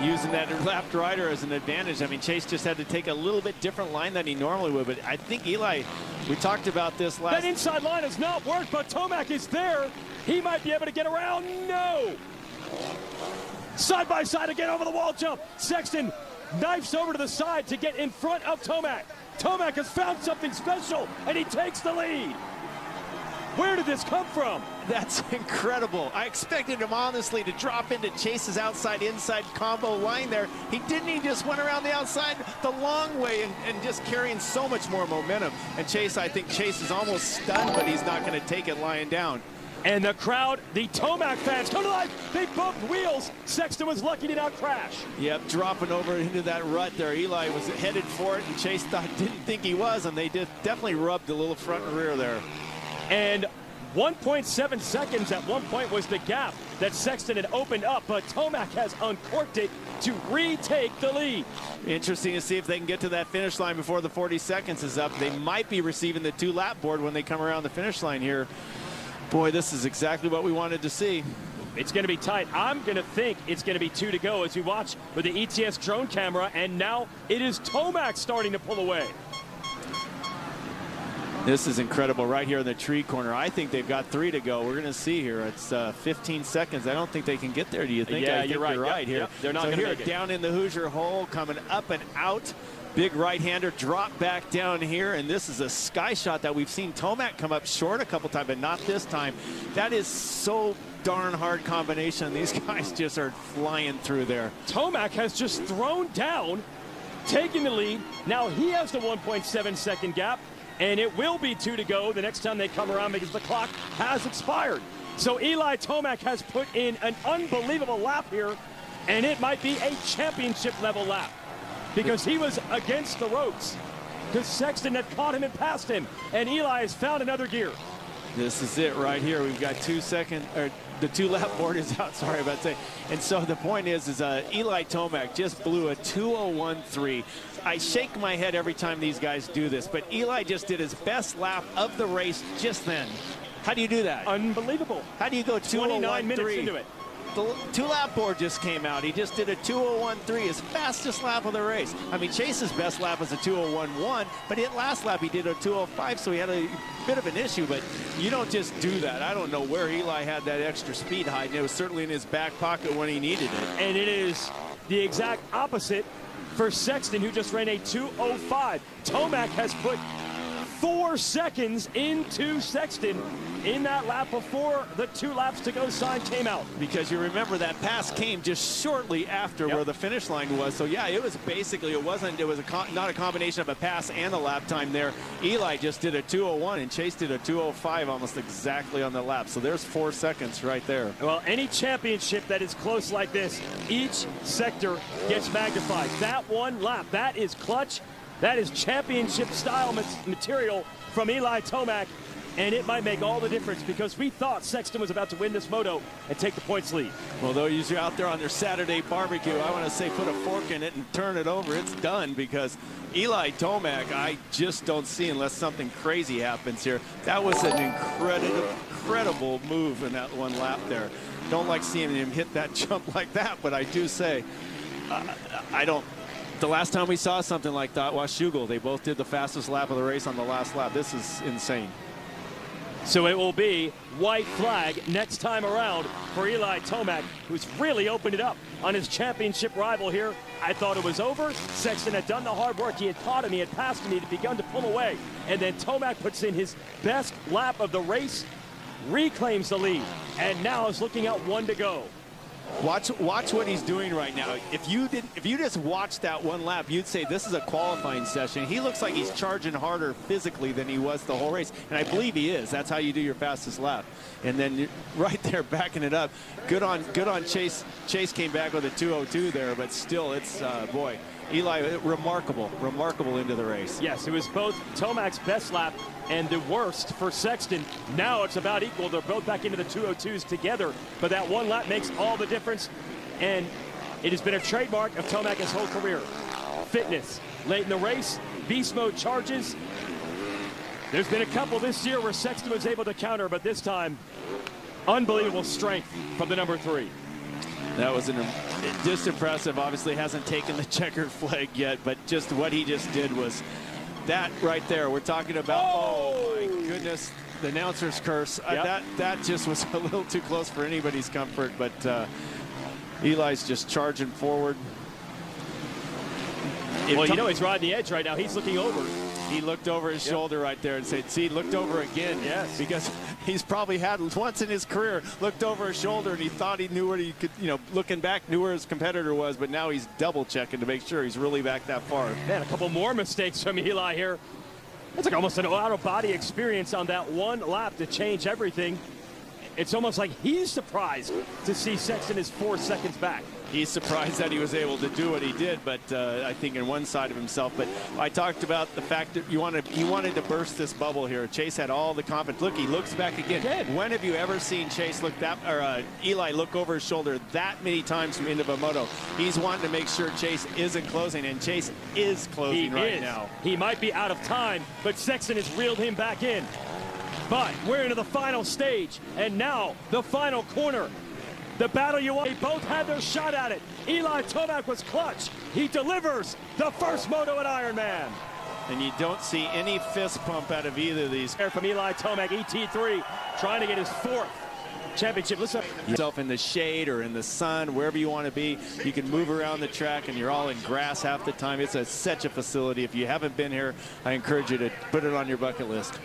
Using that left rider as an advantage. I mean, Chase just had to take a little bit different line than he normally would, but I think Eli, we talked about this last... That inside line has not worked, but Tomac is there. He might be able to get around. No! Side by side again over the wall jump. Sexton knifes over to the side to get in front of Tomac. Tomac has found something special, and he takes the lead. Where did this come from? That's incredible. I expected him, honestly, to drop into Chase's outside-inside combo line there. He didn't. He just went around the outside the long way and just carrying so much more momentum. And Chase, I think Chase is almost stunned, but he's not going to take it lying down. And the crowd, the Tomac fans, come to life. They bumped wheels. Sexton was lucky to not crash. Yep, dropping over into that rut there. Eli was headed for it, and Chase didn't think he was, and they definitely rubbed a little front and rear there. And 1.7 seconds at one point was the gap that Sexton had opened up, but Tomac has uncorked it to retake the lead. Interesting to see if they can get to that finish line before the 40 seconds is up. They might be receiving the 2-lap board when they come around the finish line here. Boy, this is exactly what we wanted to see. It's going to be tight. I'm going to think it's going to be 2 to go as we watch with the ETS drone camera, and now it is Tomac starting to pull away. This is incredible right here in the tree corner. I think they've got 3 to go. We're going to see here. It's 15 seconds. I don't think they can get there. Do you think? Yeah, I think you're right. You're right here. Yep. They're not so going to here make it. Down in the Hoosier hole, coming up and out. Big right-hander drop back down here, and this is a sky shot that we've seen Tomac come up short a couple times, but not this time. That is so darn hard combination. These guys just are flying through there. Tomac has just thrown down, taking the lead. Now he has the 1.7 second gap. And it will be 2 to go the next time they come around because the clock has expired. So Eli Tomac has put in an unbelievable lap here, and it might be a championship level lap because he was against the ropes because Sexton had caught him and passed him, and Eli has found another gear. This is it right here. We've got the 2-lap board is out, sorry about that. And so the point is Eli Tomac just blew a 2:01.3. I shake my head every time these guys do this, but Eli just did his best lap of the race just then. How do you do that? Unbelievable. How do you go 29 minutes into it? The 2-lap board just came out. He just did a 2:01.3, his fastest lap of the race. I mean, Chase's best lap was a 2:01.1, but last lap he did a 2:05, so he had a bit of an issue, but you don't just do that. I don't know where Eli had that extra speed hiding. It was certainly in his back pocket when he needed it. And it is the exact opposite for Sexton, who just ran a 2:05. Tomac has put 4 seconds into Sexton in that lap before the 2 laps to go sign came out. Because you remember that pass came just shortly after where the finish line was. So yeah, it was basically, it was not a combination of a pass and a lap time there. Eli just did a 2:01 and Chase did a 2:05 almost exactly on the lap. So there's 4 seconds right there. Well, any championship that is close like this, each sector gets magnified. That one lap, that is clutch. That is championship-style material from Eli Tomac, and it might make all the difference because we thought Sexton was about to win this moto and take the points lead. Well, those out there on their Saturday barbecue, I want to say put a fork in it and turn it over. It's done because Eli Tomac, I just don't see unless something crazy happens here. That was an incredible move in that one lap there. Don't like seeing him hit that jump like that, but I do say, the last time we saw something like that was Washougal. They both did the fastest lap of the race on the last lap. This is insane. So it will be white flag next time around for Eli Tomac, who's really opened it up on his championship rival here. I thought it was over. Sexton had done the hard work. He had caught him. He had passed him. He had begun to pull away. And then Tomac puts in his best lap of the race, reclaims the lead, and now is looking at 1 to go. Watch what he's doing right now. If you just watched that one lap, you'd say this is a qualifying session. He looks like he's charging harder physically than he was the whole race, and I believe he is. That's how you do your fastest lap. And then right there backing it up. Good on Chase. Chase came back with a 2:02 there, but still, it's boy, Eli, remarkable into the race. Yes, it was both Tomac's best lap and the worst for Sexton. Now it's about equal. They're both back into the 2:02s together, but that one lap makes all the difference, and it has been a trademark of Tomac his whole career. Fitness. Late in the race, beast mode charges. There's been a couple this year where Sexton was able to counter, but this time, unbelievable strength from the number 3. That was just impressive. Obviously hasn't taken the checkered flag yet, but just what he just did was that right there. We're talking about, oh my goodness, the announcer's curse. Yep. That just was a little too close for anybody's comfort, but Eli's just charging forward. Well, you know he's riding the edge right now. He's looking over. He looked over his shoulder right there and said, see, looked over again. Yes. Because he's probably had once in his career, looked over his shoulder and he thought he knew where he could, looking back, knew where his competitor was, but now he's double checking to make sure he's really back that far. Man, a couple more mistakes from Eli here. It's like almost an out-of-body experience on that one lap to change everything. It's almost like he's surprised to see Sexton is 4 seconds back. He's surprised that he was able to do what he did, but I think in one side of himself. But I talked about the fact that he wanted to burst this bubble here. Chase had all the confidence. Look, he looks back again. When have you ever seen Chase look Eli look over his shoulder that many times from into the moto? He's wanting to make sure Chase isn't closing, and Chase is closing right now. He might be out of time, but Sexton has reeled him back in. But we're into the final stage, and now the final corner. The battle you want. They both had their shot at it. Eli TOMAC was clutch. He delivers the first moto at Ironman. And you don't see any fist pump out of either of these. Here from Eli TOMAC, ET3, trying to get his 4th championship. Listen. Yourself in the shade or in the sun, wherever you want to be. You can move around the track, and you're all in grass half the time. It's such a facility. If you haven't been here, I encourage you to put it on your bucket list.